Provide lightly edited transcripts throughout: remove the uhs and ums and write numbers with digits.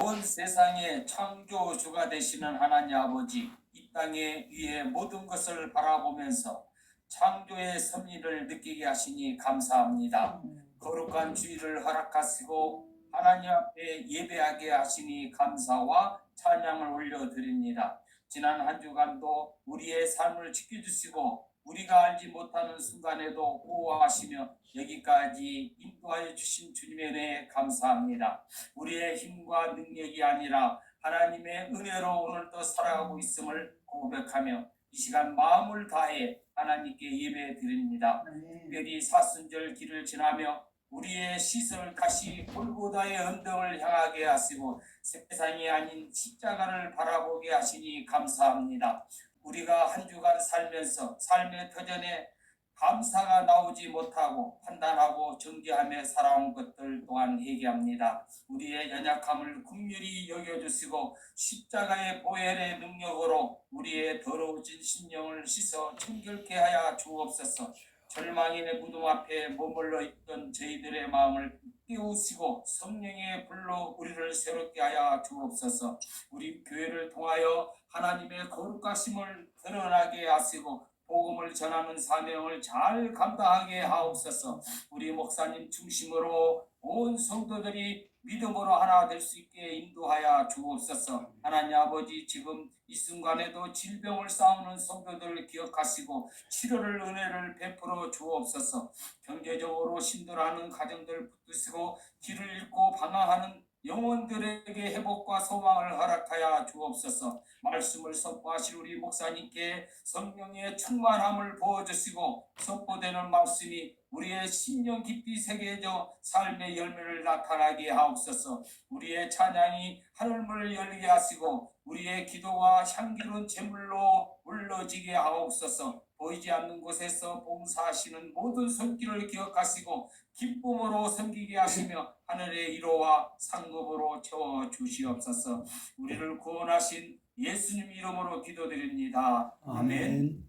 온 세상의 창조주가 되시는 하나님 아버지, 이 땅에 위에 모든 것을 바라보면서 창조의 섭리를 느끼게 하시니 감사합니다. 거룩한 주일을 허락하시고 하나님 앞에 예배하게 하시니 감사와 찬양을 올려드립니다. 지난 한 주간도 우리의 삶을 지켜주시고 우리가 알지 못하는 순간에도 보호하시며 여기까지 인도하여 주신 주님의 은혜에 감사합니다. 우리의 힘과 능력이 아니라 하나님의 은혜로 오늘도 살아가고 있음을 고백하며 이 시간 마음을 다해 하나님께 예배 드립니다. 특별히 사순절 길을 지나며 우리의 시선을 다시 골고다의 언덕을 향하게 하시고 세상이 아닌 십자가를 바라보게 하시니 감사합니다. 우리가 한 주간 살면서 삶의 터전에 감사가 나오지 못하고 판단하고 정죄하며 살아온 것들 또한 회개합니다. 우리의 연약함을 긍휼히 여겨주시고 십자가의 보혈의 능력으로 우리의 더러워진 심령을 씻어 청결케 하여 주옵소서. 절망인의 무덤 앞에 머물러 있던 저희들의 마음을 깨우시고 성령의 불로 우리를 새롭게 하여 주옵소서. 우리 교회를 통하여 하나님의 거룩하심을 드러나게 하시고 복음을 전하는 사명을 잘 감당하게 하옵소서. 우리 목사님 중심으로 온 성도들이 믿음으로 하나 될 수 있게 인도하여 주옵소서. 하나님 아버지, 지금 이 순간에도 질병을 싸우는 성도들을 기억하시고 치료를 은혜를 베풀어 주옵소서. 경제적으로 힘들어하는 가정들 붙드시고 길을 잃고 방황하는 영혼들에게 회복과 소망을 허락하여 주옵소서. 말씀을 선포하실 우리 목사님께 성령의 충만함을 부어주시고 선포되는 말씀이 우리의 심령 깊이 새겨져 삶의 열매를 나타나게 하옵소서. 우리의 찬양이 하늘문을 열게 하시고 우리의 기도와 향기로운 제물로 물러지게 하옵소서. 보이지 않는 곳에서 봉사하시는 모든 손길을 기억하시고 기쁨으로 섬기게 하시며 하늘의 위로와 상급으로 채워주시옵소서. 우리를 구원하신 예수님 이름으로 기도드립니다. 아멘.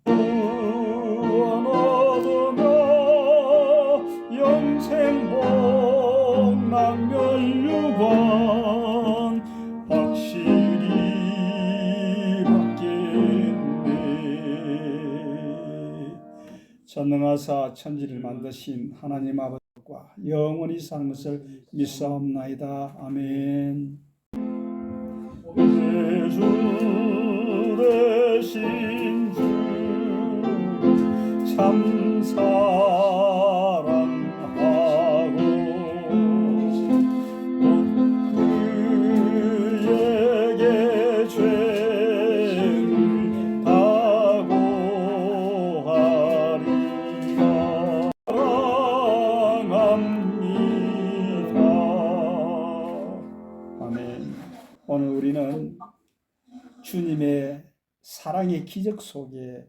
영생복락멸류관 확실히 받겠네. 전능하사 천지를 만드신 하나님 아버지와 영원히 사는 것을 믿사옵나이다. 아멘. 예수 대신 주 참 사랑하고 그에게 죄를 다고하리라. 사랑합니다. 아멘. 오늘 우리는 주님의 사랑의 기적 속에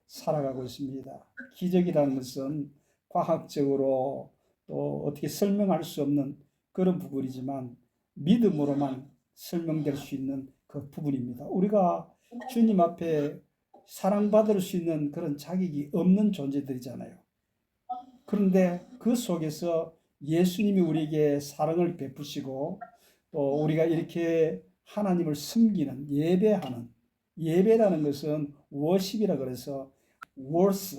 살아가고 있습니다. 기적이라는 것은 과학적으로 또 어떻게 설명할 수 없는 그런 부분이지만 믿음으로만 설명될 수 있는 그 부분입니다. 우리가 주님 앞에 사랑받을 수 있는 그런 자격이 없는 존재들이잖아요. 그런데 그 속에서 예수님이 우리에게 사랑을 베푸시고 또 우리가 이렇게 하나님을 섬기는 예배라는 것은 워십이라 그래서 worth,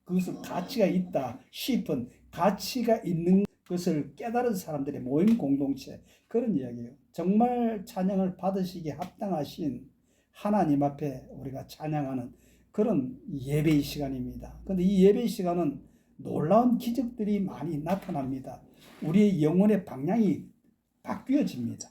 그것은 가치가 있다 싶은 가치가 있는 것을 깨달은 사람들의 모임 공동체, 그런 이야기예요. 정말 찬양을 받으시기에 합당하신 하나님 앞에 우리가 찬양하는 그런 예배의 시간입니다. 그런데 이 예배의 시간은 놀라운 기적들이 많이 나타납니다. 우리의 영혼의 방향이 바뀌어집니다.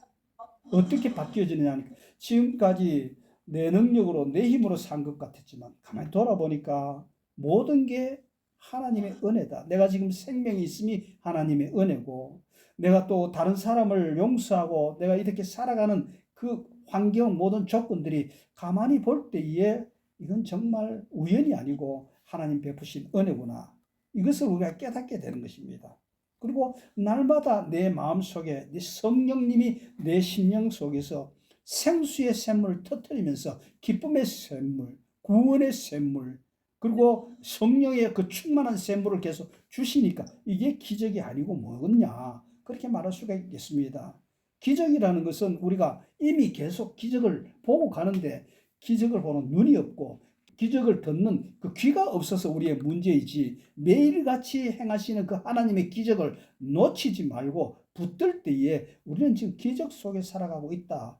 어떻게 바뀌어지느냐, 지금까지 내 능력으로 내 힘으로 산 것 같았지만 가만히 돌아보니까 모든 게 하나님의 은혜다. 내가 지금 생명이 있음이 하나님의 은혜고, 내가 또 다른 사람을 용서하고 내가 이렇게 살아가는 그 환경, 모든 조건들이 가만히 볼 때에 이건 정말 우연이 아니고 하나님 베푸신 은혜구나, 이것을 우리가 깨닫게 되는 것입니다. 그리고 날마다 내 마음속에 성령님이 내 심령 속에서 생수의 샘물을 터뜨리면서 기쁨의 샘물, 구원의 샘물, 그리고 성령의 그 충만한 샘물을 계속 주시니까 이게 기적이 아니고 뭐겠냐, 그렇게 말할 수가 있겠습니다. 기적이라는 것은 우리가 이미 계속 기적을 보고 가는데 기적을 보는 눈이 없고 기적을 듣는 그 귀가 없어서 우리의 문제이지, 매일같이 행하시는 그 하나님의 기적을 놓치지 말고 붙들 때에 우리는 지금 기적 속에 살아가고 있다.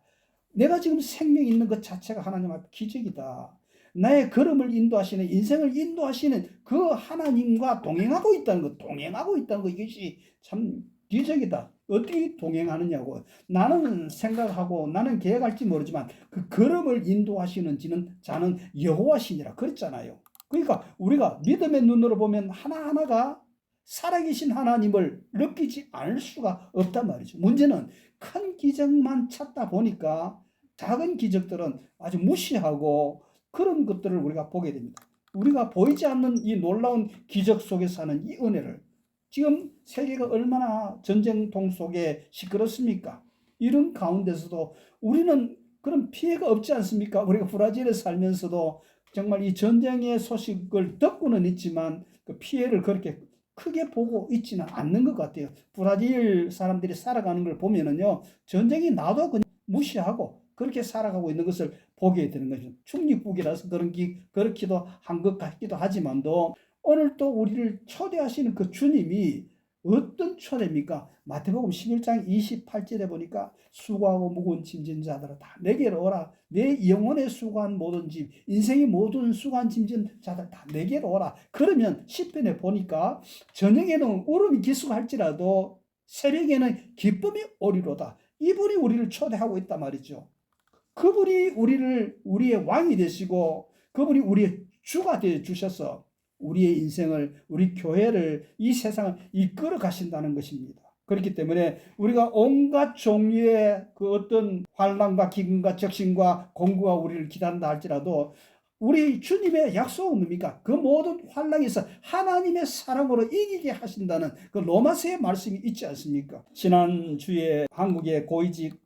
내가 지금 생명 있는 것 자체가 하나님 앞에 기적이다. 나의 걸음을 인도하시는, 인생을 인도하시는 그 하나님과 동행하고 있다는 것, 이것이 참 기적이다. 어떻게 동행하느냐고. 나는 생각하고 나는 계획할지 모르지만 그 걸음을 인도하시는 자는 여호와시니라 그랬잖아요. 그러니까 우리가 믿음의 눈으로 보면 하나하나가 살아계신 하나님을 느끼지 않을 수가 없단 말이죠. 문제는 큰 기적만 찾다 보니까 작은 기적들은 아주 무시하고 그런 것들을 우리가 보게 됩니다. 우리가 보이지 않는 이 놀라운 기적 속에 사는 이 은혜를, 지금 세계가 얼마나 전쟁통 속에 시끄럽습니까? 이런 가운데서도 우리는 그런 피해가 없지 않습니까? 우리가 브라질에 살면서도 정말 이 전쟁의 소식을 듣고는 있지만 그 피해를 그렇게 크게 보고 있지는 않는 것 같아요. 브라질 사람들이 살아가는 걸 보면은요, 전쟁이 나도 그냥 무시하고 그렇게 살아가고 있는 것을 보게 되는 거죠. 중립국이라서 그렇기도 한 것 같기도 하지만도 오늘 또 우리를 초대하시는 그 주님이 어떤 초대입니까? 마태복음 11장 28절에 보니까 수고하고 무거운 짐진 자들아 다 내게로 오라. 내 영혼에 수고한 모든 짐, 인생의 모든 수고한 짐진 자들 다 내게로 오라. 그러면 10편에 보니까 저녁에는 울음이 기수할지라도 새벽에는 기쁨이 오리로다. 이분이 우리를 초대하고 있단 말이죠. 그분이 우리의 왕이 되시고 그분이 우리의 주가 되어 주셔서 우리의 인생을, 우리 교회를, 이 세상을 이끌어 가신다는 것입니다. 그렇기 때문에 우리가 온갖 종류의 그 어떤 환난과 기근과 적신과 공고가 우리를 기다린다 할지라도 우리 주님의 약속은 뭡니까? 그 모든 환난에서 하나님의 사랑으로 이기게 하신다는 그 로마서의 말씀이 있지 않습니까? 지난주에 한국에 고위직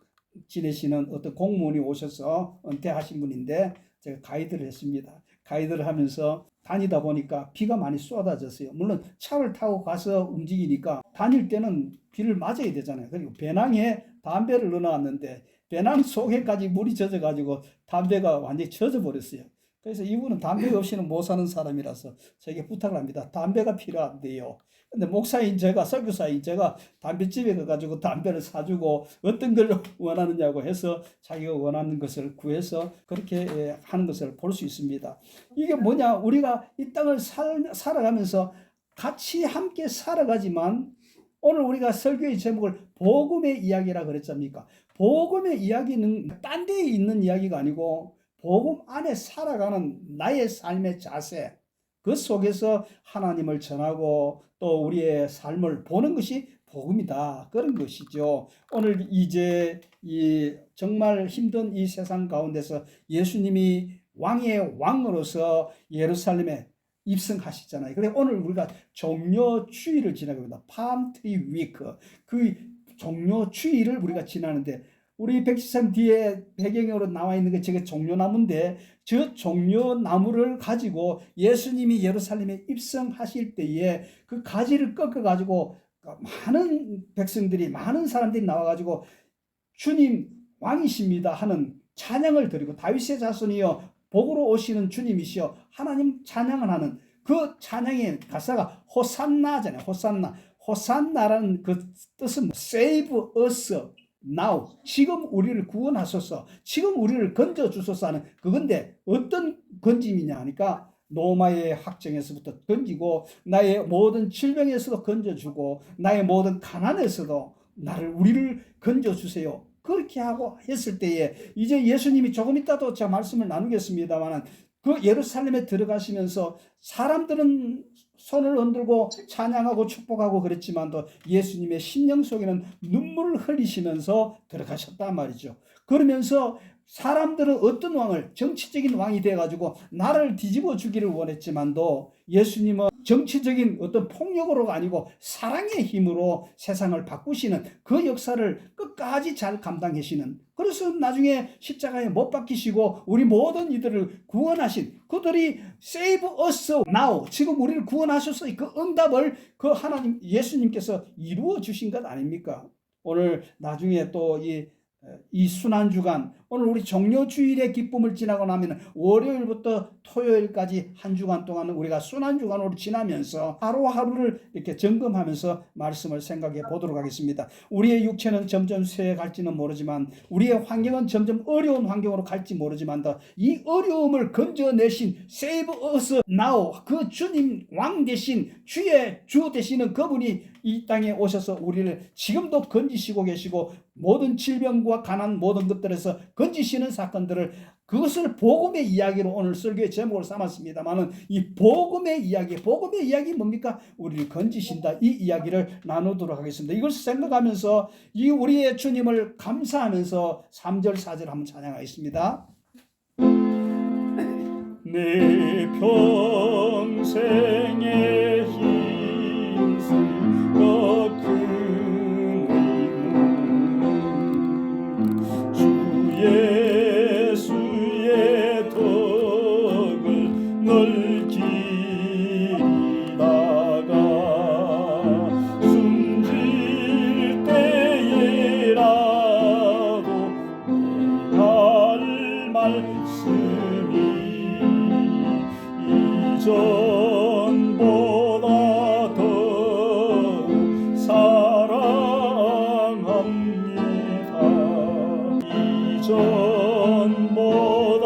지내시는 어떤 공무원이 오셔서 은퇴하신 분인데 제가 가이드를 했습니다. 가이드를 하면서 다니다 보니까 비가 많이 쏟아졌어요. 물론 차를 타고 가서 움직이니까 다닐 때는 비를 맞아야 되잖아요. 그리고 배낭에 담배를 넣어놨는데 배낭 속에까지 물이 젖어가지고 담배가 완전히 젖어버렸어요. 그래서 이분은 담배 없이는 못 사는 사람이라서 저에게 부탁을 합니다. 담배가 필요한데요. 근데 목사인 제가, 설교사인 제가 담배집에 가가지고 담배를 사주고 어떤 걸 원하느냐고 해서 자기가 원하는 것을 구해서 그렇게 하는 것을 볼 수 있습니다. 이게 뭐냐? 우리가 이 땅을 살아가면서 같이 함께 살아가지만 오늘 우리가 설교의 제목을 복음의 이야기라 그랬습니까? 복음의 이야기는 딴 데에 있는 이야기가 아니고 복음 안에 살아가는 나의 삶의 자세, 그 속에서 하나님을 전하고 또 우리의 삶을 보는 것이 복음이다. 그런 것이죠. 오늘 이제 이 정말 힘든 이 세상 가운데서 예수님이 왕의 왕으로서 예루살렘에 입성하시잖아요. 그래서 오늘 우리가 종료주의를 지나고 있습니다. 팜트리 위크. 그 종료주의를 우리가 지나는데 우리 113 뒤에 배경으로 나와 있는 게 저게 종려나무인데 저 종려나무를 가지고 예수님이 예루살렘에 입성하실 때에 그 가지를 꺾어가지고 많은 백성들이, 많은 사람들이 나와가지고 주님 왕이십니다 하는 찬양을 드리고, 다윗의 자손이여 복으로 오시는 주님이시여 하나님 찬양을 하는 그 찬양의 가사가 호산나잖아요. 호산나라는 그 뜻은 save us now, 지금 우리를 구원하소서, 지금 우리를 건져주소서 하는 그건데 어떤 건짐이냐 하니까 노마의 확정에서부터 건지고 나의 모든 질병에서도 건져주고 나의 모든 가난에서도 우리를 건져주세요. 그렇게 하고 했을 때에 이제 예수님이 조금 이따도 제가 말씀을 나누겠습니다만 그 예루살렘에 들어가시면서 사람들은 손을 흔들고 찬양하고 축복하고 그랬지만도 예수님의 심령 속에는 눈물을 흘리시면서 들어가셨단 말이죠. 그러면서 사람들은 어떤 왕을, 정치적인 왕이 돼가지고 나라를 뒤집어 주기를 원했지만도 예수님은 정치적인 어떤 폭력으로가 아니고 사랑의 힘으로 세상을 바꾸시는 그 역사를 끝까지 잘 감당하시는, 그래서 나중에 십자가에 못 박히시고 우리 모든 이들을 구원하신 그들이 save us now, 지금 우리를 구원하셔서 그 응답을 그 하나님 예수님께서 이루어 주신 것 아닙니까? 오늘 나중에 또 이 순환주간, 오늘 우리 종료주일의 기쁨을 지나고 나면 월요일부터 토요일까지 한 주간 동안 우리가 순환주간으로 지나면서 하루하루를 이렇게 점검하면서 말씀을 생각해 보도록 하겠습니다. 우리의 육체는 점점 쇠갈지는 모르지만, 우리의 환경은 점점 어려운 환경으로 갈지 모르지만, 이 어려움을 건져내신 Save us now, 그 주님 왕 대신 주의 주 되시는 그분이 이 땅에 오셔서 우리를 지금도 건지시고 계시고, 모든 질병과 가난 모든 것들에서 건지시는 사건들을, 그것을 복음의 이야기로 오늘 설교의 제목을 삼았습니다만은, 이 복음의 이야기 뭡니까? 우리를 건지신다, 이 이야기를 나누도록 하겠습니다. 이걸 생각하면서 이 우리의 주님을 감사하면서 3절 4절 한번 찬양하겠습니다. 내 평생의 힘쓰 꺾은 의무, 주 예수의 덕을 널 기리다가 숨질 때에라도 할 말씀이 이전보다 더욱 사랑합니다. 이전보다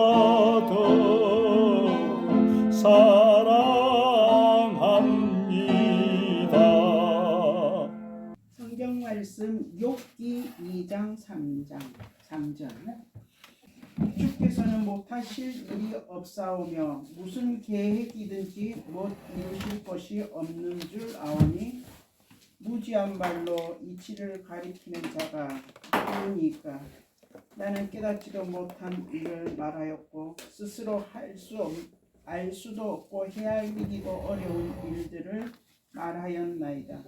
더욱 사랑합니다. 성경 말씀 욥기 2장 3절. 주께서는 못하실 일이 없사오며 무슨 계획이든지 못 이루실 것이 없는 줄 아오니 무지한 말로 이치를 가리키는 자가 누구니까. 나는 깨닫지도 못한 일을 말하였고 스스로 알 수도 없고 헤아리기도 어려운 일들을 말하였나이다.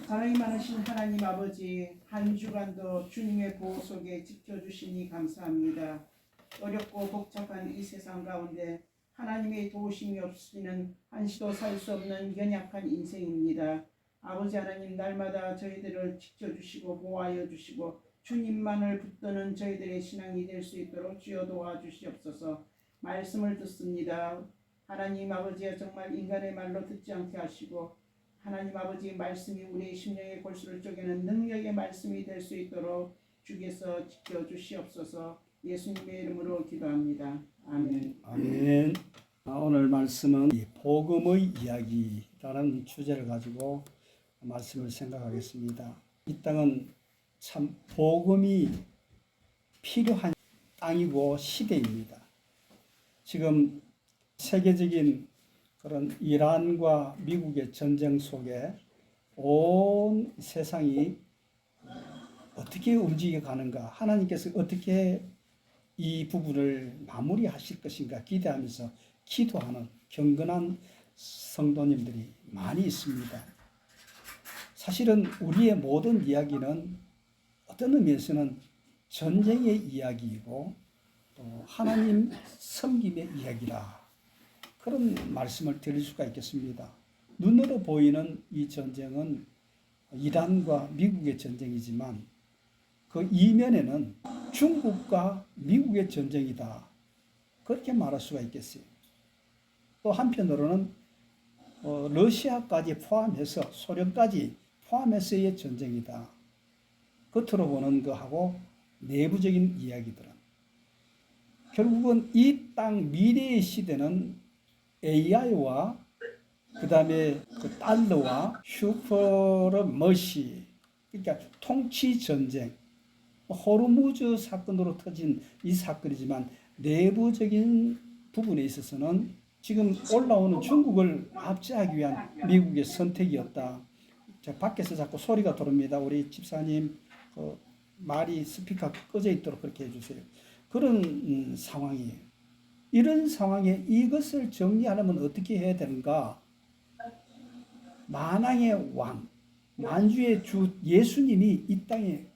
사랑이 많으신 하나님 아버지, 한 주간도 주님의 보호 속에 지켜주시니 감사합니다. 어렵고 복잡한 이 세상 가운데 하나님의 도우심이 없이는 한시도 살 수 없는 연약한 인생입니다. 아버지 하나님, 날마다 저희들을 지켜주시고 보호하여 주시고 주님만을 붙드는 저희들의 신앙이 될 수 있도록 주여 도와주시옵소서. 말씀을 듣습니다. 하나님 아버지여, 정말 인간의 말로 듣지 않게 하시고 하나님 아버지, 말씀이 우리의 심령의 골수를 쪼개는 능력의 말씀이 될 수 있도록 주께서 지켜주시옵소서. 예수님의 이름으로 기도합니다. 아멘. 아멘. 오늘 말씀은 이 복음의 이야기라는 주제를 가지고 말씀을 생각하겠습니다. 이 땅은 참 복음이 필요한 땅이고 시대입니다. 지금 세계적인 그런 이란과 미국의 전쟁 속에 온 세상이 어떻게 움직여 가는가, 하나님께서 어떻게 이 부분을 마무리하실 것인가 기대하면서 기도하는 경건한 성도님들이 많이 있습니다. 사실은 우리의 모든 이야기는 어떤 의미에서는 전쟁의 이야기이고 또 하나님 섬김의 이야기라, 그런 말씀을 드릴 수가 있겠습니다. 눈으로 보이는 이 전쟁은 이란과 미국의 전쟁이지만 그 이면에는 중국과 미국의 전쟁이다, 그렇게 말할 수가 있겠어요. 또 한편으로는 러시아까지 포함해서, 소련까지 포함해서의 전쟁이다. 겉으로 보는 거하고 내부적인 이야기들은 결국은 이 땅 미래의 시대는 AI와 그 다음에 그 달러와 슈퍼머시, 그러니까 통치 전쟁, 호르무즈 사건으로 터진 이 사건이지만 내부적인 부분에 있어서는 지금 올라오는 중국을 압제하기 위한 미국의 선택이었다. 자, 밖에서 자꾸 소리가 들어옵니다. 우리 집사님 말이 스피커 꺼져 있도록 그렇게 해주세요. 그런 상황이에요. 이런 상황에 이것을 정리하려면 어떻게 해야 되는가? 만왕의 왕, 만주의 주 예수님이 이 땅에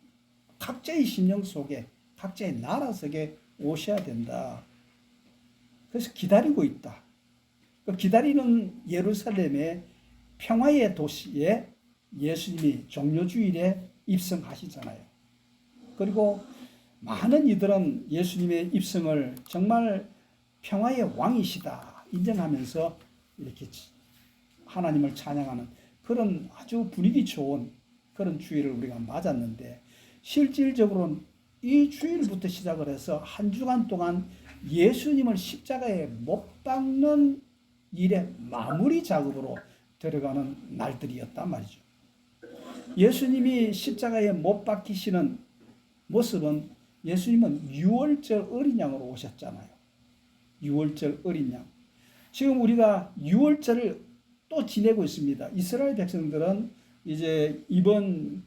각자의 심령 속에, 각자의 나라 속에 오셔야 된다. 그래서 기다리고 있다. 그 기다리는 예루살렘의 평화의 도시에 예수님이 종료주일에 입성하시잖아요. 그리고 많은 이들은 예수님의 입성을 정말 평화의 왕이시다 인정하면서 이렇게 하나님을 찬양하는 그런 아주 분위기 좋은 그런 주일을 우리가 맞았는데, 실질적으로는 이 주일부터 시작을 해서 한 주간 동안 예수님을 십자가에 못 박는 일의 마무리 작업으로 들어가는 날들이었단 말이죠. 예수님이 십자가에 못 박히시는 모습은, 예수님은 유월절 어린 양으로 오셨잖아요. 유월절 어린 양. 지금 우리가 유월절을 또 지내고 있습니다. 이스라엘 백성들은 이제 이번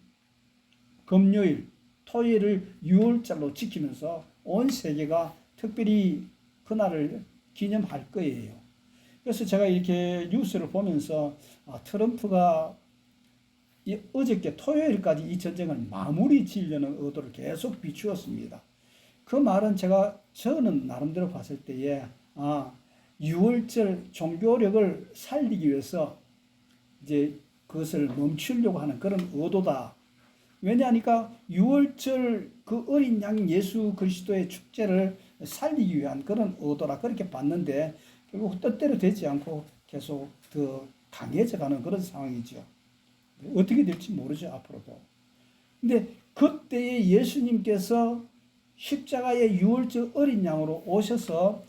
금요일, 토요일을 유월절로 지키면서 온 세계가 특별히 그날을 기념할 거예요. 그래서 제가 이렇게 뉴스를 보면서 트럼프가 어저께 토요일까지 이 전쟁을 마무리 지으려는 의도를 계속 비추었습니다. 그 말은 저는 나름대로 봤을 때에 유월절 종교력을 살리기 위해서 이제 그것을 멈추려고 하는 그런 의도다. 왜냐하니까 유월절 그 어린 양 예수 그리스도의 축제를 살리기 위한 그런 의도라 그렇게 봤는데, 결국 뜻대로 되지 않고 계속 더 강해져가는 그런 상황이죠. 어떻게 될지 모르죠, 앞으로도. 근데 그때에 예수님께서 십자가의 유월절 어린 양으로 오셔서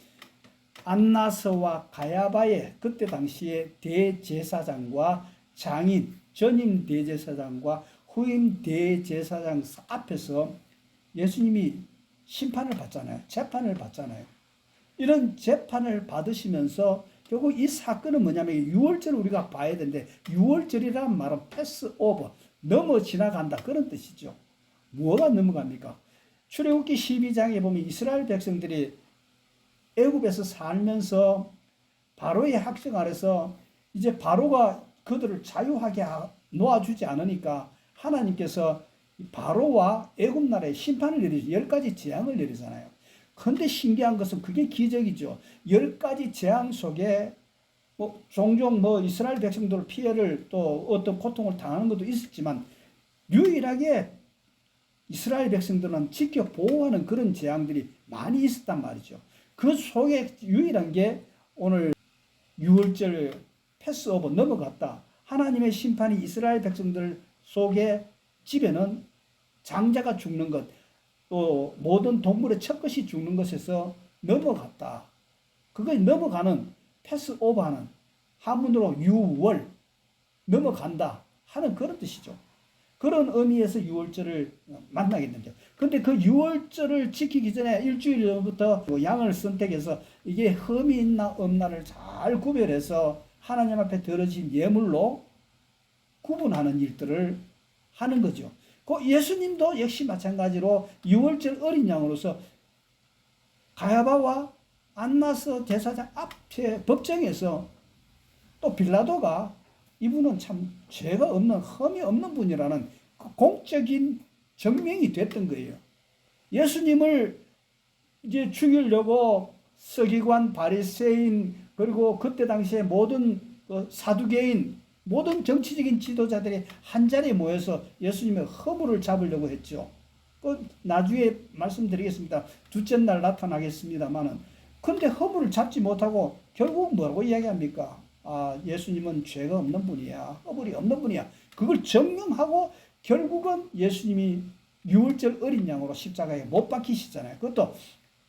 안나스와 가야바의 그때 당시에 대제사장과 장인, 전임 대제사장과 후임 대제사장 앞에서 예수님이 심판을 받잖아요. 재판을 받잖아요. 이런 재판을 받으시면서 결국 이 사건은 뭐냐면, 유월절을 우리가 봐야 되는데, 유월절이라는 말은 패스오버, 넘어 지나간다 그런 뜻이죠. 뭐가 넘어갑니까? 출애굽기 12장에 보면 이스라엘 백성들이 애굽에서 살면서 바로의 학생 아래서 이제 바로가 그들을 자유하게 놓아주지 않으니까 하나님께서 바로와 애굽 나라에 심판을 내리죠. 10가지 재앙을 내리잖아요. 그런데 신기한 것은 그게 기적이죠. 10가지 재앙 속에 종종 이스라엘 백성들 피해를 또 어떤 고통을 당하는 것도 있었지만, 유일하게 이스라엘 백성들은 지켜 보호하는 그런 재앙들이 많이 있었단 말이죠. 그 속에 유일한 게 오늘 유월절 패스오버 넘어갔다. 하나님의 심판이 이스라엘 백성들 속에 집에는 장자가 죽는 것, 또 모든 동물의 첫것이 죽는 것에서 넘어갔다. 그거 넘어가는, 패스오버하는, 한문으로 유월, 넘어간다 하는 그런 뜻이죠. 그런 의미에서 유월절을 만나겠는데, 근데 그 유월절을 지키기 전에 일주일 전부터 양을 선택해서 이게 흠이 있나 없나를 잘 구별해서 하나님 앞에 드려진 예물로 구분하는 일들을 하는 거죠. 그 예수님도 역시 마찬가지로 유월절 어린 양으로서 가야바와 안나스 제사장 앞에 법정에서, 또 빌라도가 이분은 참 죄가 없는, 흠이 없는 분이라는 그 공적인 증명이 됐던 거예요. 예수님을 이제 죽이려고 서기관, 바리새인, 그리고 그때 당시에 모든 사두개인, 모든 정치적인 지도자들이 한 자리에 모여서 예수님의 허물을 잡으려고 했죠. 나중에 말씀드리겠습니다. 둘째 날 나타나겠습니다만은, 근데 허물을 잡지 못하고 결국 뭐라고 이야기합니까? 예수님은 죄가 없는 분이야, 허물이 없는 분이야. 그걸 증명하고 결국은 예수님이 유월절 어린 양으로 십자가에 못 박히시잖아요. 그것도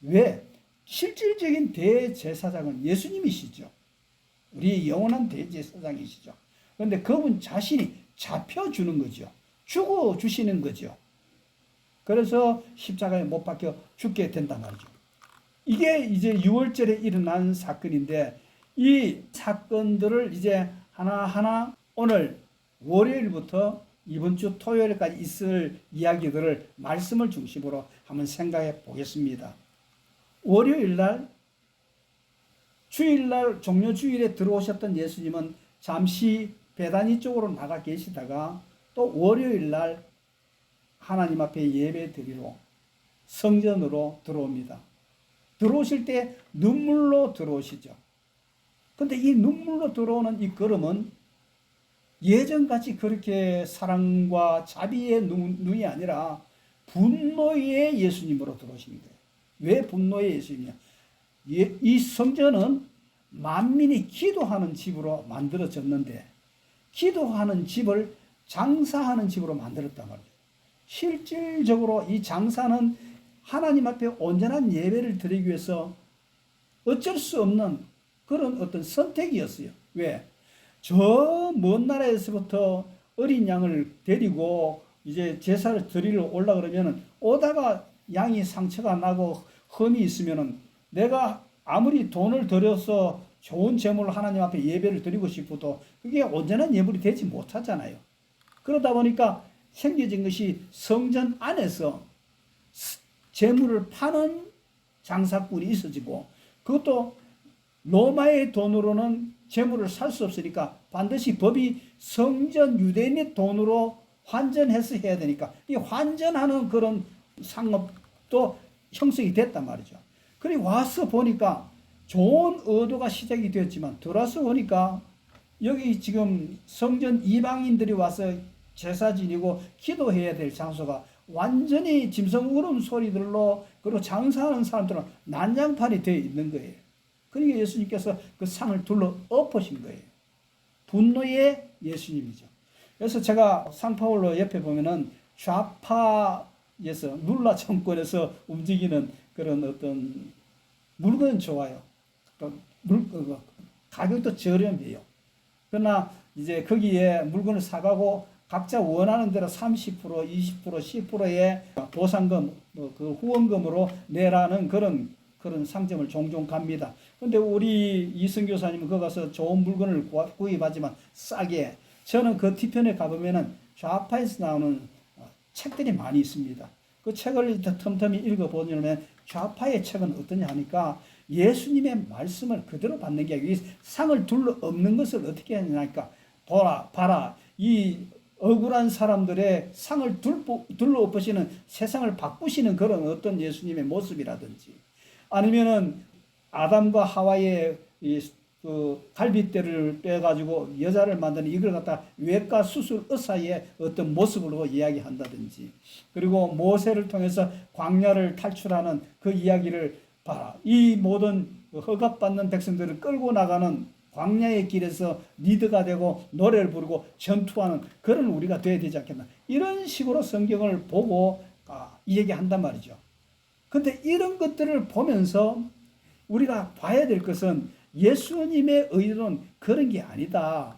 왜? 실질적인 대제사장은 예수님이시죠. 우리 영원한 대제사장이시죠. 그런데 그분 자신이 잡혀주는 거죠. 죽어주시는 거죠. 그래서 십자가에 못 박혀 죽게 된단 말이죠. 이게 이제 유월절에 일어난 사건인데, 이 사건들을 이제 하나하나 오늘 월요일부터 이번 주 토요일까지 있을 이야기들을 말씀을 중심으로 한번 생각해 보겠습니다. 월요일날, 주일날 종료주일에 들어오셨던 예수님은 잠시 베다니 쪽으로 나가 계시다가 또 월요일날 하나님 앞에 예배 드리러 성전으로 들어옵니다. 들어오실 때 눈물로 들어오시죠. 근데 이 눈물로 들어오는 이 걸음은 예전같이 그렇게 사랑과 자비의 눈이 아니라 분노의 예수님으로 들어오신 거예요. 왜 분노의 예수님이냐? 이 성전은 만민이 기도하는 집으로 만들어졌는데 기도하는 집을 장사하는 집으로 만들었단 말이에요. 실질적으로 이 장사는 하나님 앞에 온전한 예배를 드리기 위해서 어쩔 수 없는 그런 어떤 선택이었어요. 왜? 저 먼 나라에서부터 어린 양을 데리고 이제 제사를 드리러 올라 그러면은 오다가 양이 상처가 나고 흠이 있으면은 내가 아무리 돈을 들여서 좋은 제물을 하나님 앞에 예배를 드리고 싶어도 그게 온전한 예물이 되지 못하잖아요. 그러다 보니까 생겨진 것이 성전 안에서 제물을 파는 장사꾼이 있어지고 그것도 로마의 돈으로는 제물을 살 수 없으니까 반드시 법이 성전 유대인의 돈으로 환전해서 해야 되니까 이 환전하는 그런 상업도 형성이 됐단 말이죠. 그리고 와서 보니까 좋은 의도가 시작이 되었지만 들어와서 보니까 여기 지금 성전 이방인들이 와서 제사 지니고 기도해야 될 장소가 완전히 짐승 울음소리들로 그리고 장사하는 사람들은 난장판이 되어 있는 거예요. 그러니까 예수님께서 그 상을 둘러 엎으신 거예요. 분노의 예수님이죠. 그래서 제가 상파울로 옆에 보면은 좌파에서 룰라 정권에서 움직이는 그런 어떤 물건은 좋아요. 가격도 저렴해요. 그러나 이제 거기에 물건을 사가고 각자 원하는 대로 30%, 20%, 10%의 보상금, 그 후원금으로 내라는 그런 상점을 종종 갑니다. 근데 우리 이승 교사님은 거기 가서 좋은 물건을 구입하지만 싸게. 저는 그 뒤편에 가보면은 좌파에서 나오는 책들이 많이 있습니다. 그 책을 틈틈이 읽어보면 좌파의 책은 어떠냐 하니까 예수님의 말씀을 그대로 받는 게 아니라 상을 둘러 엎는 것을 어떻게 하냐니까 봐라 이 억울한 사람들의 상을 둘러 엎으시는 세상을 바꾸시는 그런 어떤 예수님의 모습이라든지 아니면은 아담과 하와의 그 갈빗대를 빼가지고 여자를 만드는 이걸 갖다 외과 수술 의사의 어떤 모습으로 이야기한다든지 그리고 모세를 통해서 광야를 탈출하는 그 이야기를 봐라. 이 모든 허각받는 백성들을 끌고 나가는 광야의 길에서 리더가 되고 노래를 부르고 전투하는 그런 우리가 돼야 되지 않겠나. 이런 식으로 성경을 보고 얘기한단 말이죠. 근데 이런 것들을 보면서 우리가 봐야 될 것은 예수님의 의도는 그런 게 아니다.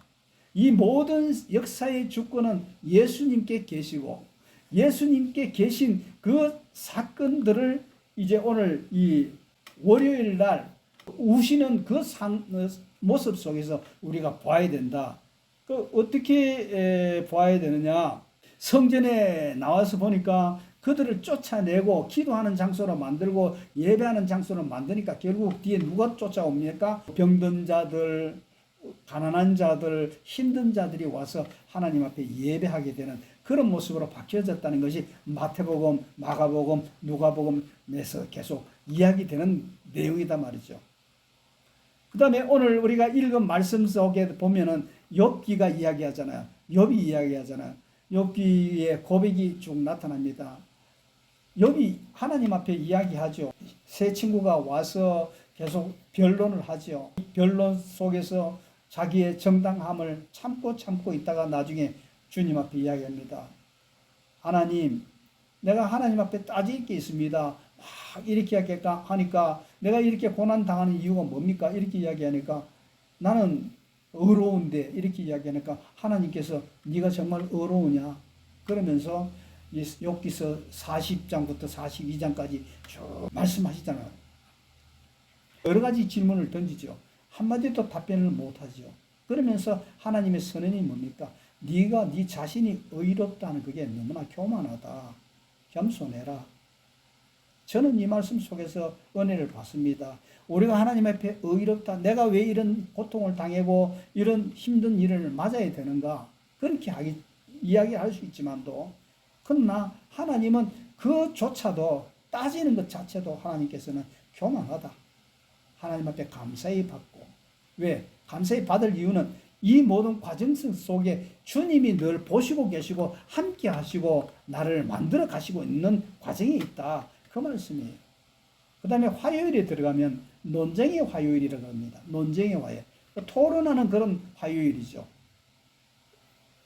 이 모든 역사의 주권은 예수님께 계시고 예수님께 계신 그 사건들을 이제 오늘 이 월요일 날 우시는 그 모습 속에서 우리가 봐야 된다. 그 어떻게 봐야 되느냐? 성전에 나와서 보니까 그들을 쫓아내고 기도하는 장소로 만들고 예배하는 장소로 만드니까 결국 뒤에 누가 쫓아옵니까? 병든 자들, 가난한 자들, 힘든 자들이 와서 하나님 앞에 예배하게 되는 그런 모습으로 바뀌어졌다는 것이 마태복음, 마가복음, 누가복음에서 계속 이야기되는 내용이다 말이죠. 그 다음에 오늘 우리가 읽은 말씀 속에 보면은 욥기가 이야기하잖아요. 욥이 이야기하잖아요. 욥기의 고백이 쭉 나타납니다. 욥이 하나님 앞에 이야기하죠. 세 친구가 와서 계속 변론을 하죠. 변론 속에서 자기의 정당함을 참고 있다가 나중에 주님 앞에 이야기합니다. 하나님, 내가 하나님 앞에 따질 게 있습니다. 막 이렇게 하니까 내가 이렇게 고난당하는 이유가 뭡니까? 이렇게 이야기하니까 나는 의로운데 이렇게 이야기하니까 하나님께서 네가 정말 의로우냐? 그러면서 욥기서 40장부터 42장까지 쭉 말씀하시잖아요. 여러 가지 질문을 던지죠. 한마디도 답변을 못하죠. 그러면서 하나님의 선언이 뭡니까? 네가 네 자신이 의롭다는 그게 너무나 교만하다. 겸손해라. 저는 이 말씀 속에서 은혜를 받습니다. 우리가 하나님 앞에 의롭다. 내가 왜 이런 고통을 당하고 이런 힘든 일을 맞아야 되는가? 그렇게 이야기할 수 있지만도 그러나 하나님은 그조차도 따지는 것 자체도 하나님께서는 교만하다. 하나님 앞에 감사히 받고 왜? 감사히 받을 이유는 이 모든 과정 속에 주님이 늘 보시고 계시고 함께 하시고 나를 만들어 가시고 있는 과정이 있다. 그 말씀이에요. 그 다음에 화요일에 들어가면 논쟁의 화요일이라고 합니다. 논쟁의 화요일. 토론하는 그런 화요일이죠.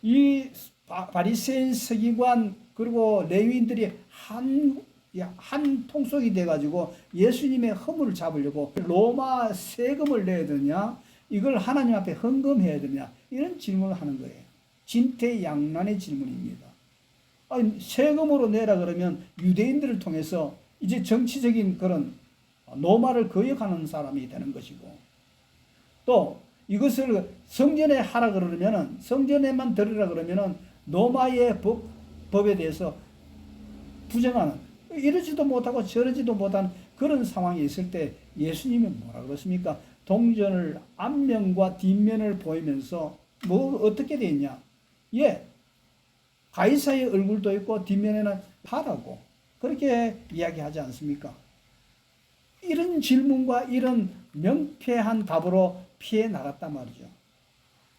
이 바리새인 서기관 그리고 레위인들이 한 통속이 돼가지고 예수님의 허물을 잡으려고 로마 세금을 내야 되냐, 이걸 하나님 앞에 헌금해야 되냐, 이런 질문을 하는 거예요. 진퇴양난의 질문입니다. 아니, 세금으로 내라 그러면 유대인들을 통해서 이제 정치적인 그런 노마를 거역하는 사람이 되는 것이고, 또 이것을 성전에 하라 그러면은, 성전에만 들으라 그러면은 로마의 법에 대해서 부정하는, 이러지도 못하고 저러지도 못한 그런 상황이 있을 때 예수님이 뭐라 그렇습니까? 동전을 앞면과 뒷면을 보이면서 뭐 어떻게 돼 있냐? 예, 가이사의 얼굴도 있고 뒷면에는 하라고 그렇게 이야기하지 않습니까? 이런 질문과 이런 명쾌한 답으로 피해 나갔단 말이죠.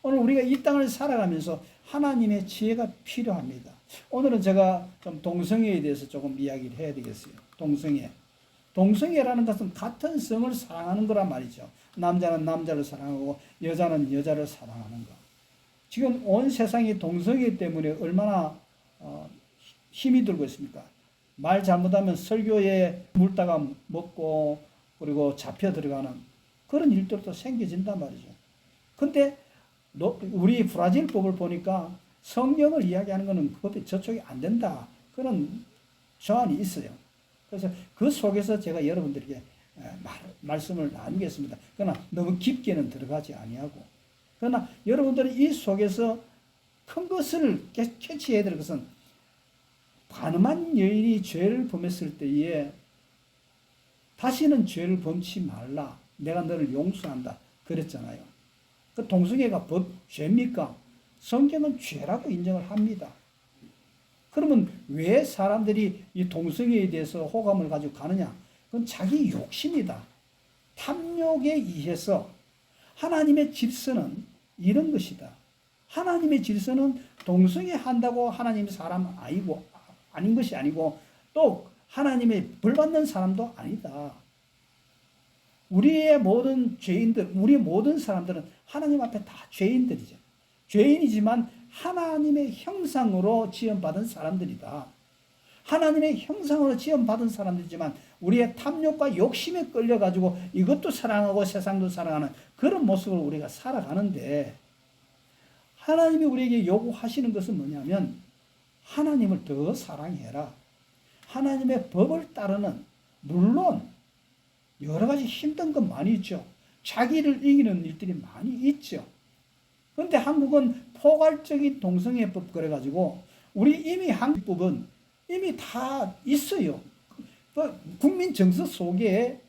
오늘 우리가 이 땅을 살아가면서 하나님의 지혜가 필요합니다. 오늘은 제가 좀 동성애에 대해서 조금 이야기를 해야 되겠어요. 동성애. 동성애라는 것은 같은 성을 사랑하는 거란 말이죠. 남자는 남자를 사랑하고 여자는 여자를 사랑하는 거. 지금 온 세상이 동성애 때문에 얼마나 힘이 들고 있습니까? 말 잘못하면 설교에 물다가 먹고 그리고 잡혀 들어가는 그런 일들도 생겨진단 말이죠. 근데 우리 브라질 법을 보니까 성경을 이야기하는 것은 그것도 저쪽이 안 된다. 그런 조항이 있어요. 그래서 그 속에서 제가 여러분들에게 말씀을 나누겠습니다. 그러나 너무 깊게는 들어가지 아니하고, 그러나 여러분들이 이 속에서 큰 것을 캐치해야 될 것은, 가늠한 여인이 죄를 범했을 때에 다시는 죄를 범치 말라, 내가 너를 용서한다 그랬잖아요. 그 동성애가 죄입니까? 성경은 죄라고 인정을 합니다. 그러면 왜 사람들이 이 동성애에 대해서 호감을 가지고 가느냐? 그건 자기 욕심이다. 탐욕에 의해서. 하나님의 질서는 이런 것이다. 하나님의 질서는 동성애 한다고 하나님의 사람 아닌 것이 아니고, 또 하나님의 벌 받는 사람도 아니다. 우리의 모든 죄인들, 우리 모든 사람들은 하나님 앞에 다 죄인들이죠. 죄인이지만 하나님의 형상으로 지음받은 사람들이다. 하나님의 형상으로 지음받은 사람들이지만 우리의 탐욕과 욕심에 끌려가지고 이것도 사랑하고 세상도 사랑하는 그런 모습을 우리가 살아가는데, 하나님이 우리에게 요구하시는 것은 뭐냐면, 하나님을 더 사랑해라. 하나님의 법을 따르는, 물론 여러 가지 힘든 건 많이 있죠. 자기를 이기는 일들이 많이 있죠. 그런데 한국은 포괄적인 동성애법 그래가지고 우리 이미 한국법은 이미 다 있어요. 국민 정서 속에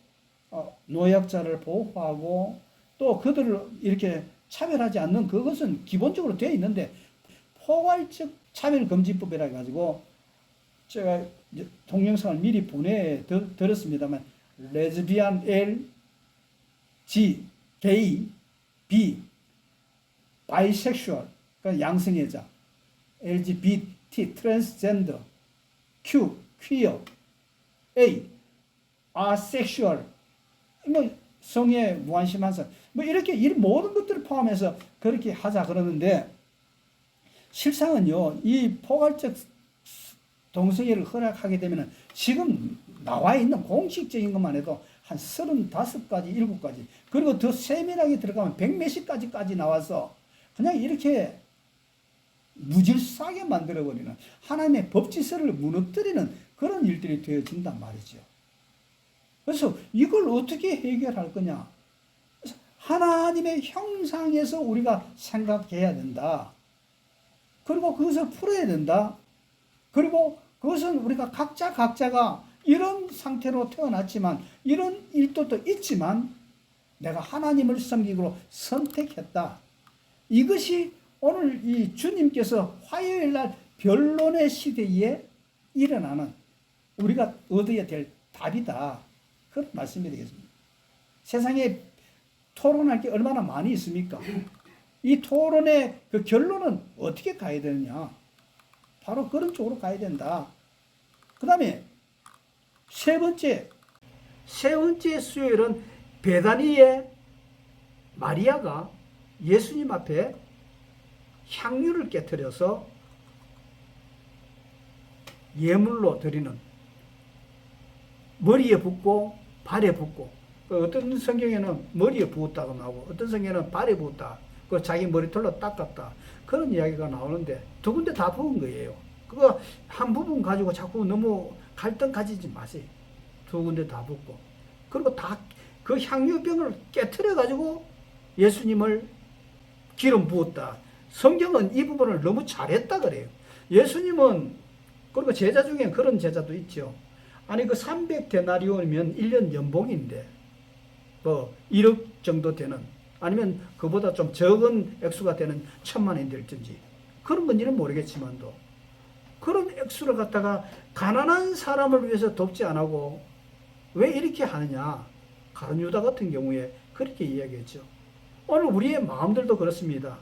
노약자를 보호하고 또 그들을 이렇게 차별하지 않는 그것은 기본적으로 되어 있는데, 포괄적 차별금지법이라 해가지고 제가 동영상을 미리 보내드렸습니다만, 레즈비안, L, G, 게이, B, 바이섹슈얼, 그러니까 양성애자, LGBT, 트랜스젠더, Q, 퀴어, A, 아섹슈얼, 뭐 성에 무관심한 사람, 뭐 이렇게 이 모든 것들을 포함해서 그렇게 하자 그러는데, 실상은요, 이 포괄적 동성애를 허락하게 되면 지금 나와 있는 공식적인 것만 해도 한 35가지, 7가지, 그리고 더 세밀하게 들어가면 100몇십 가지까지 나와서 그냥 이렇게 무질서하게 만들어버리는, 하나님의 법질서를 무너뜨리는 그런 일들이 되어진단 말이죠. 그래서 이걸 어떻게 해결할 거냐? 하나님의 형상에서 우리가 생각해야 된다. 그리고 그것을 풀어야 된다. 그리고 그것은 우리가 각자가 이런 상태로 태어났지만, 이런 일도 있지만 내가 하나님을 섬기기로 선택했다. 이것이 오늘 이 주님께서 화요일 날 변론의 시대에 일어나는 우리가 얻어야 될 답이다. 그런 말씀이 되겠습니다. 세상에 토론할 게 얼마나 많이 있습니까? 이 토론의 그 결론은 어떻게 가야 되느냐? 바로 그런 쪽으로 가야 된다. 그 다음에 세 번째 수요일은 베다니의 마리아가 예수님 앞에 향유를 깨뜨려서 예물로 드리는, 머리에 붓고 발에 붓고, 어떤 성경에는 머리에 부었다고 나오고 어떤 성경에는 발에 부었다, 그 자기 머리털로 닦았다, 그런 이야기가 나오는데 두 군데 다 부은 거예요. 그거 한 부분 가지고 자꾸 너무 갈등 가지지 마세요. 두 군데 다 붓고, 그리고 다 그 향유병을 깨뜨려 가지고 예수님을 기름 부었다. 성경은 이 부분을 너무 잘했다 그래요. 예수님은, 그리고 제자 중에 그런 제자도 있죠. 아니 그 300데나리온이면 1년 연봉인데 뭐 1억 정도 되는, 아니면 그보다 좀 적은 액수가 되는 1000만원이 될든지, 그런 건지는 모르겠지만도 그런 액수를 갖다가 가난한 사람을 위해서 돕지 안 하고 왜 이렇게 하느냐. 가룟 유다 같은 경우에 그렇게 이야기했죠. 오늘 우리의 마음들도 그렇습니다.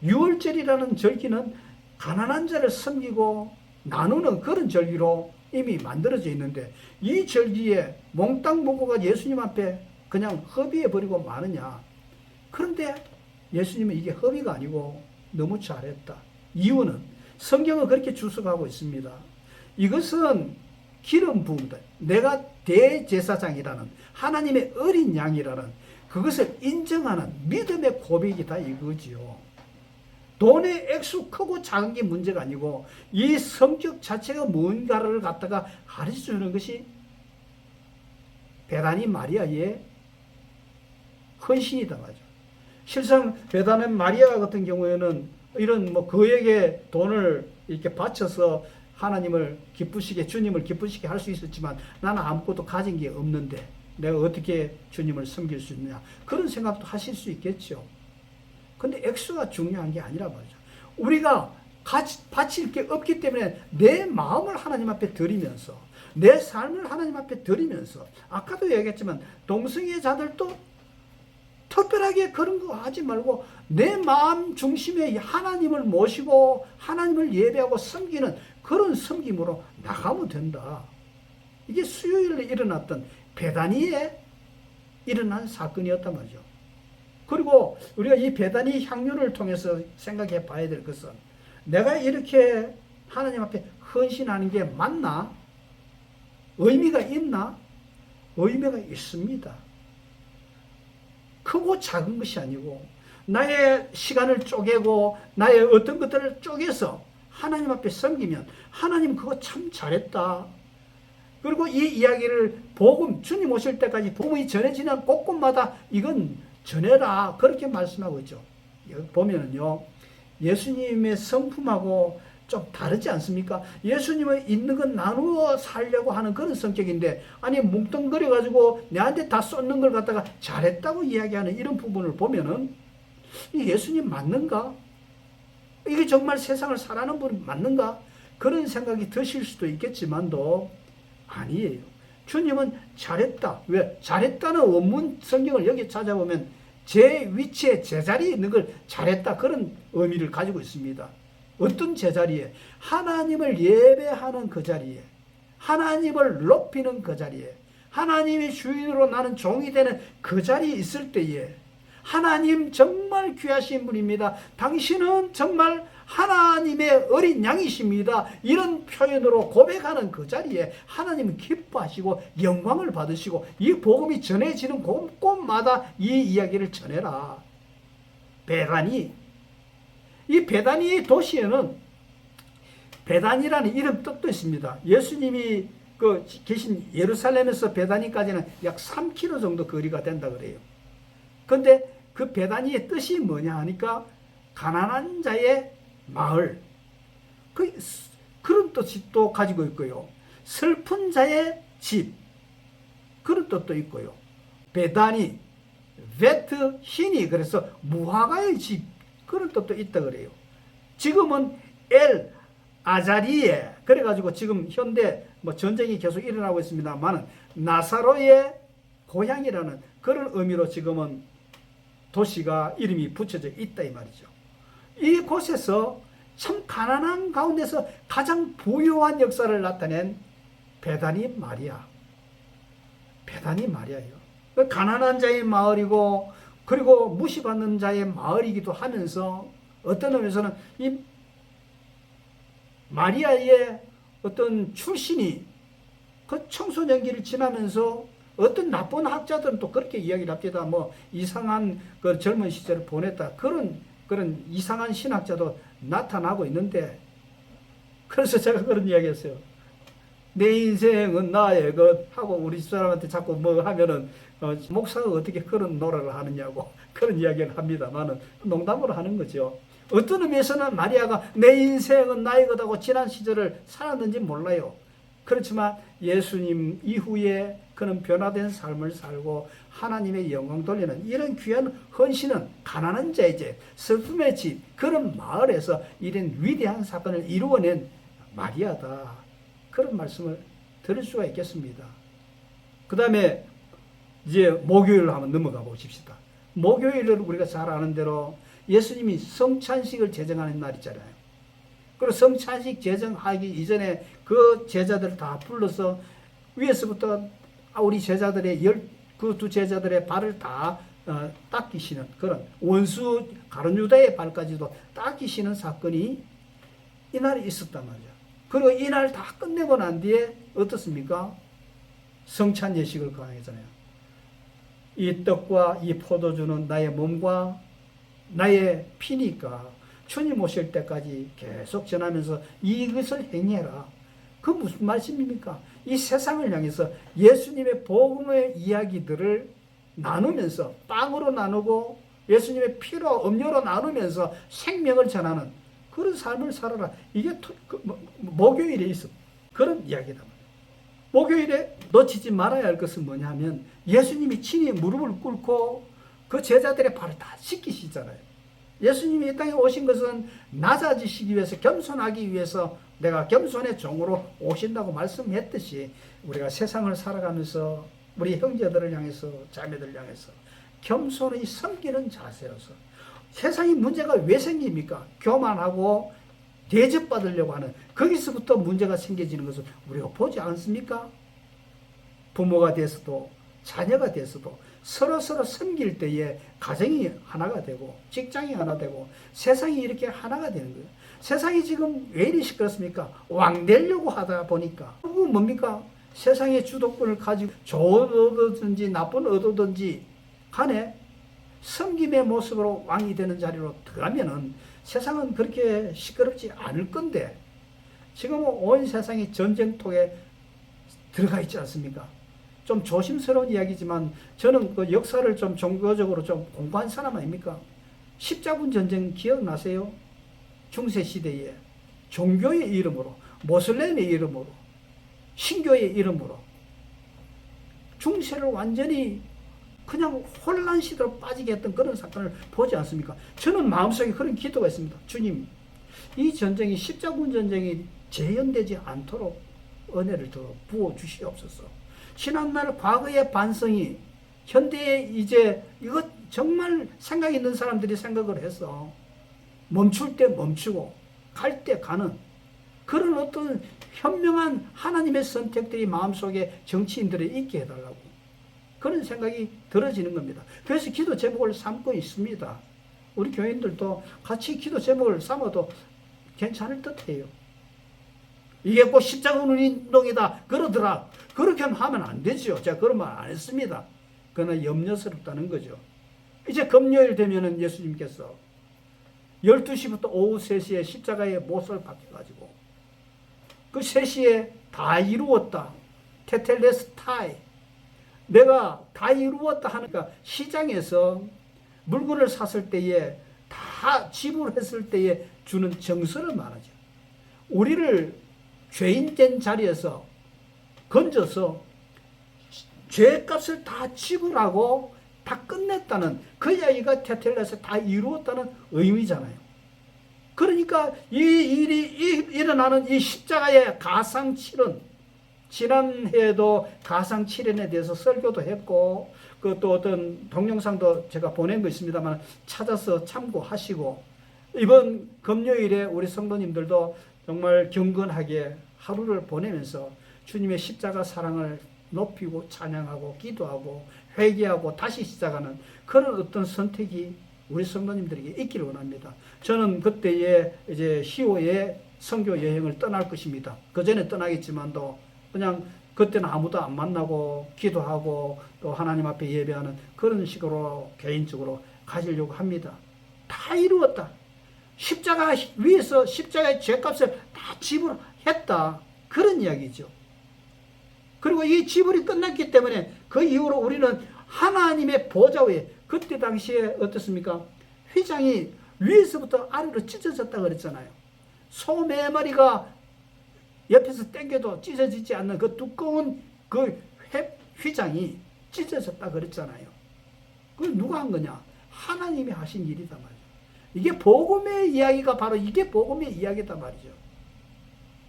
유월절이라는 절기는 가난한 자를 섬기고 나누는 그런 절기로 이미 만들어져 있는데, 이 절기에 몽땅 먹고가 예수님 앞에 그냥 허비해 버리고 마느냐. 그런데 예수님은 이게 허비가 아니고 너무 잘했다. 이유는 성경은 그렇게 주석하고 있습니다. 이것은 기름 부음다. 내가 대제사장이라는, 하나님의 어린 양이라는 그것을 인정하는 믿음의 고백이다 이거지요. 돈의 액수 크고 작은 게 문제가 아니고 이 성격 자체가 뭔가를 갖다가 가르쳐주는 것이 베다니 마리아의 헌신이다 말이죠. 실상 베다니 마리아 같은 경우에는 이런 뭐 그에게 돈을 이렇게 바쳐서 하나님을 기쁘시게, 주님을 기쁘시게 할 수 있었지만 나는 아무것도 가진 게 없는데 내가 어떻게 주님을 섬길 수 있느냐, 그런 생각도 하실 수 있겠죠. 근데 액수가 중요한 게 아니라 말이죠. 우리가 바칠 게 없기 때문에 내 마음을 하나님 앞에 드리면서, 내 삶을 하나님 앞에 드리면서, 아까도 얘기했지만 동성애 자들도 특별하게 그런 거 하지 말고 내 마음 중심에 하나님을 모시고 하나님을 예배하고 섬기는 그런 섬김으로 나가면 된다. 이게 수요일에 일어났던 베다니에 일어난 사건이었단 말이죠. 그리고 우리가 이 베다니 향유를 통해서 생각해 봐야 될 것은, 내가 이렇게 하나님 앞에 헌신하는 게 맞나? 의미가 있나? 의미가 있습니다. 크고 작은 것이 아니고 나의 시간을 쪼개고 나의 어떤 것들을 쪼개서 하나님 앞에 섬기면 하나님 그거 참 잘했다. 그리고 이 이야기를 복음, 주님 오실 때까지 복음이 전해지는 곳곳마다 이건 전해라, 그렇게 말씀하고 있죠. 여기 보면은요, 예수님의 성품하고 좀 다르지 않습니까? 예수님은 있는 건 나누어 살려고 하는 그런 성격인데, 아니 뭉뚱거려 가지고 내한테 다 쏟는 걸 갖다가 잘했다고 이야기하는 이런 부분을 보면은 이 예수님 맞는가? 이게 정말 세상을 살아가는 분 맞는가? 그런 생각이 드실 수도 있겠지만도 아니에요. 주님은 잘했다. 왜? 잘했다는 원문 성경을 여기 찾아보면 제 위치에 제자리에 있는 걸 잘했다, 그런 의미를 가지고 있습니다. 어떤 제자리에? 하나님을 예배하는 그 자리에, 하나님을 높이는 그 자리에, 하나님의 주인으로 나는 종이 되는 그 자리에 있을 때에, 하나님 정말 귀하신 분입니다. 당신은 정말 하나님의 어린 양이십니다. 이런 표현으로 고백하는 그 자리에 하나님은 기뻐하시고 영광을 받으시고, 이 복음이 전해지는 곳곳마다 이 이야기를 전해라. 베다니, 이 베다니 도시에는 베다니라는 이름 뜻도 있습니다. 예수님이 계신 예루살렘에서 베다니까지는 약 3km 정도 거리가 된다 그래요. 근데 그 베다니의 뜻이 뭐냐 하니까 가난한 자의 마을, 그런 뜻이 또 가지고 있고요. 슬픈 자의 집, 그런 뜻도 있고요. 베다니, 베트 히니, 그래서 무화과의 집, 그런 뜻도 있다 그래요. 지금은 엘 아자리에, 그래가지고 지금 현대 뭐 전쟁이 계속 일어나고 있습니다만은 나사로의 고향이라는 그런 의미로 지금은 도시가 이름이 붙여져 있다 이 말이죠. 이곳에서 참 가난한 가운데서 가장 부유한 역사를 나타낸 베다니 마리아. 베다니 마리아예요. 가난한 자의 마을이고 그리고 무시받는 자의 마을이기도 하면서 어떤 의미에서는 이 마리아의 어떤 출신이 그 청소년기를 지나면서 어떤 나쁜 학자들은 또 그렇게 이야기를 합니다. 뭐 이상한 그 젊은 시절을 보냈다. 그런 이상한 신학자도 나타나고 있는데, 그래서 제가 그런 이야기 했어요. 내 인생은 나의 것 하고 우리 집사람한테 자꾸 뭐 하면은 목사가 어떻게 그런 노래를 하느냐고 그런 이야기를 합니다만은 농담으로 하는 거죠. 어떤 의미에서는 마리아가 내 인생은 나의 것하고 지난 시절을 살았는지 몰라요. 그렇지만 예수님 이후에 그는 변화된 삶을 살고 하나님의 영광 돌리는 이런 귀한 헌신은 가난한 자의 집, 슬픔의 집, 그런 마을에서 이런 위대한 사건을 이루어낸 마리아다. 그런 말씀을 들을 수가 있겠습니다. 그 다음에 이제 목요일로 한번 넘어가 보십시다. 목요일을 우리가 잘 아는 대로 예수님이 성찬식을 제정하는 날 있잖아요. 그리고 성찬식 제정하기 이전에 그 제자들을 다 불러서 위에서부터 우리 제자들의 그 두 제자들의 발을 다 닦이시는 그런 원수 가룟 유다의 발까지도 닦이시는 사건이 이날에 있었단 말이야. 그리고 이날 다 끝내고 난 뒤에 어떻습니까? 성찬 예식을 강행했잖아요. 이 떡과 이 포도주는 나의 몸과 나의 피니까 주님 오실 때까지 계속 전하면서 이것을 행해라. 그 무슨 말씀입니까? 이 세상을 향해서 예수님의 복음의 이야기들을 나누면서 빵으로 나누고 예수님의 피로 음료로 나누면서 생명을 전하는 그런 삶을 살아라. 이게 목요일에 있어. 그런 이야기다. 목요일에 놓치지 말아야 할 것은 뭐냐면 예수님이 친히 무릎을 꿇고 그 제자들의 발을 다 씻기시잖아요. 예수님이 이 땅에 오신 것은 낮아지시기 위해서, 겸손하기 위해서 내가 겸손의 종으로 오신다고 말씀했듯이 우리가 세상을 살아가면서 우리 형제들을 향해서 자매들을 향해서 겸손히 섬기는 자세로서 세상에 문제가 왜 생깁니까? 교만하고 대접받으려고 하는 거기서부터 문제가 생겨지는 것을 우리가 보지 않습니까? 부모가 돼서도 자녀가 돼서도 서로 섬길 때에 가정이 하나가 되고 직장이 하나 되고 세상이 이렇게 하나가 되는 거예요. 세상이 지금 왜 이리 시끄럽습니까? 왕 되려고 하다 보니까 그건 뭡니까? 세상의 주도권을 가지고 좋은 얻어든지 나쁜 얻어든지 간에 섬김의 모습으로 왕이 되는 자리로 들어가면은 세상은 그렇게 시끄럽지 않을 건데 지금 온 세상이 전쟁통에 들어가 있지 않습니까? 좀 조심스러운 이야기지만 저는 그 역사를 좀 종교적으로 좀 공부한 사람 아닙니까? 십자군 전쟁 기억나세요? 중세시대에 종교의 이름으로 모슬렘의 이름으로 신교의 이름으로 중세를 완전히 그냥 혼란 시대로 빠지게 했던 그런 사건을 보지 않습니까? 저는 마음속에 그런 기도가 있습니다. 주님, 이 전쟁이 십자군 전쟁이 재현되지 않도록 은혜를 더 부어주시옵소서. 지난날 과거의 반성이 현대에 이제 이것 정말 생각 있는 사람들이 생각을 해서 멈출 때 멈추고 갈 때 가는 그런 어떤 현명한 하나님의 선택들이 마음속에 정치인들이 있게 해달라고 그런 생각이 들어지는 겁니다. 그래서 기도 제목을 삼고 있습니다. 우리 교인들도 같이 기도 제목을 삼아도 괜찮을 듯해요. 이게 꼭 십자군 운동이다 그러더라. 그렇게 하면 안 되죠. 제가 그런 말 안 했습니다. 그러나 염려스럽다는 거죠. 이제 금요일 되면은 예수님께서 12시부터 오후 3시에 십자가에 못을 박혀가지고 그 3시에 다 이루었다. 테텔레스타이. 내가 다 이루었다 하니까 시장에서 물건을 샀을 때에 다 지불했을 때에 주는 정서를 말하죠. 우리를 죄인된 자리에서 건져서 죄값을 다 지불하고 다 끝냈다는 그 이야기가 테텔레스에 다 이루었다는 의미잖아요. 그러니까 이 일이 일어나는 이 십자가의 가상칠은 지난해에도 가상 7연에 대해서 설교도 했고 그 또 어떤 동영상도 제가 보낸 거 있습니다만 찾아서 참고하시고 이번 금요일에 우리 성도님들도 정말 경건하게 하루를 보내면서 주님의 십자가 사랑을 높이고 찬양하고 기도하고 회개하고 다시 시작하는 그런 어떤 선택이 우리 성도님들에게 있기를 원합니다. 저는 그때에 이제 10월에 선교 여행을 떠날 것입니다. 그 전에 떠나겠지만도 그냥 그때는 아무도 안 만나고 기도하고 또 하나님 앞에 예배하는 그런 식으로 개인적으로 가지려고 합니다. 다 이루었다. 십자가 위에서 십자가의 죄값을 다 지불했다. 그런 이야기죠. 그리고 이 지불이 끝났기 때문에 그 이후로 우리는 하나님의 보좌 위에 그때 당시에 어떻습니까? 휘장이 위에서부터 아래로 찢어졌다 그랬잖아요. 소 네 마리가 옆에서 당겨도 찢어지지 않는 그 두꺼운 그 휘장이 찢어졌다 그랬잖아요. 그걸 누가 한 거냐? 하나님이 하신 일이다 말이죠. 이게 복음의 이야기가 바로 이게 복음의 이야기다 말이죠.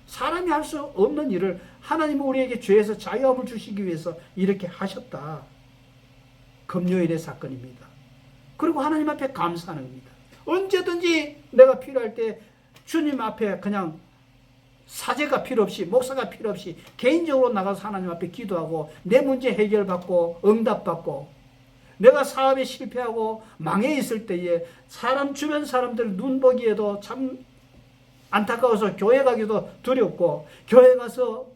사람이 할 수 없는 일을 하나님은 우리에게 죄에서 자유함을 주시기 위해서 이렇게 하셨다. 금요일의 사건입니다. 그리고 하나님 앞에 감사하는 겁니다. 언제든지 내가 필요할 때 주님 앞에 그냥 사제가 필요 없이 목사가 필요 없이 개인적으로 나가서 하나님 앞에 기도하고 내 문제 해결받고 응답받고 내가 사업에 실패하고 망해 있을 때에 사람 주변 사람들 눈 보기에도 참 안타까워서 교회 가기도 두렵고 교회 가서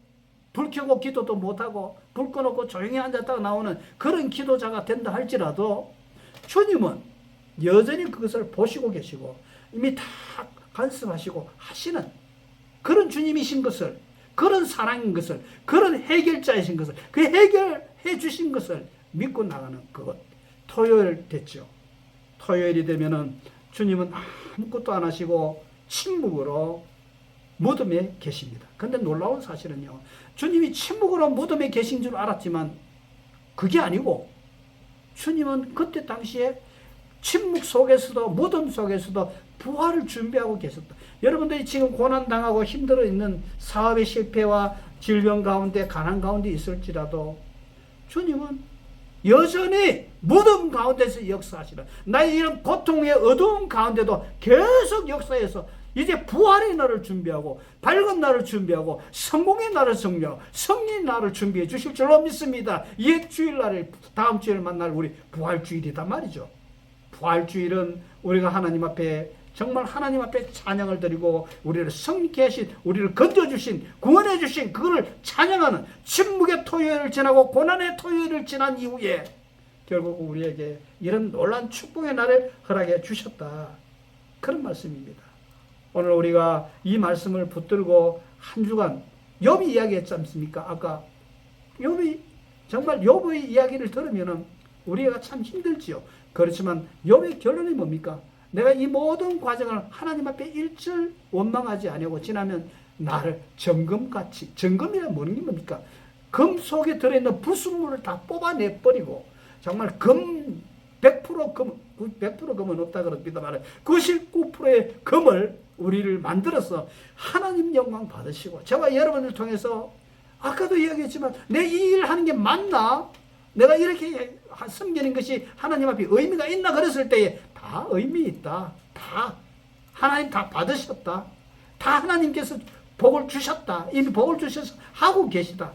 불 켜고 기도도 못하고 불 꺼놓고 조용히 앉았다가 나오는 그런 기도자가 된다 할지라도 주님은 여전히 그것을 보시고 계시고 이미 다 간섭하시고 하시는 그런 주님이신 것을 그런 사랑인 것을 그런 해결자이신 것을 그 해결해 주신 것을 믿고 나가는 그것. 토요일 됐죠. 토요일이 되면은 주님은 아무것도 안 하시고 침묵으로 무덤에 계십니다. 근데 놀라운 사실은요. 주님이 침묵으로 무덤에 계신 줄 알았지만 그게 아니고 주님은 그때 당시에 침묵 속에서도 무덤 속에서도 부활을 준비하고 계셨다. 여러분들이 지금 고난당하고 힘들어 있는 사업의 실패와 질병 가운데 가난 가운데 있을지라도 주님은 여전히 무덤 가운데서 역사하시라. 나의 이런 고통의 어두운 가운데도 계속 역사해서 이제 부활의 날을 준비하고 밝은 날을 준비하고 성공의 날을 정리하고 승리의 날을 준비해 주실 줄로 믿습니다. 이 주일날을 다음 주일 만날 우리 부활주일이다 말이죠. 부활주일은 우리가 하나님 앞에 정말 하나님 앞에 찬양을 드리고 우리를 성케 하신 우리를 건져주신 구원해 주신 그거를 찬양하는 침묵의 토요일을 지나고 고난의 토요일을 지난 이후에 결국 우리에게 이런 놀라운 축복의 날을 허락해 주셨다. 그런 말씀입니다. 오늘 우리가 이 말씀을 붙들고 한 주간 욥이 이야기했지 않습니까? 아까 욥이 정말 욥의 이야기를 들으면 우리가 참 힘들지요. 그렇지만 욥의 결론이 뭡니까? 내가 이 모든 과정을 하나님 앞에 일절 원망하지 아니하고 지나면 나를 정금같이, 정금이란 뭡니까? 금 속에 들어있는 불순물을 다 뽑아내버리고 정말 금 100% 금, 100% 금은 없다 그럽니다만 99%의 금을 우리를 만들어서 하나님 영광 받으시고 저와 여러분을 통해서 아까도 이야기했지만 내 이 일 하는 게 맞나? 내가 이렇게 섬기는 것이 하나님 앞에 의미가 있나 그랬을 때에 다 의미 있다. 다 하나님 다 받으셨다. 다 하나님께서 복을 주셨다. 이미 복을 주셔서 하고 계시다.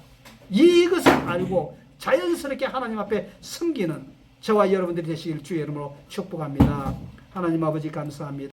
이것을 알고 자연스럽게 하나님 앞에 섬기는 저와 여러분들이 되시길 주의 이름으로 축복합니다. 하나님 아버지 감사합니다.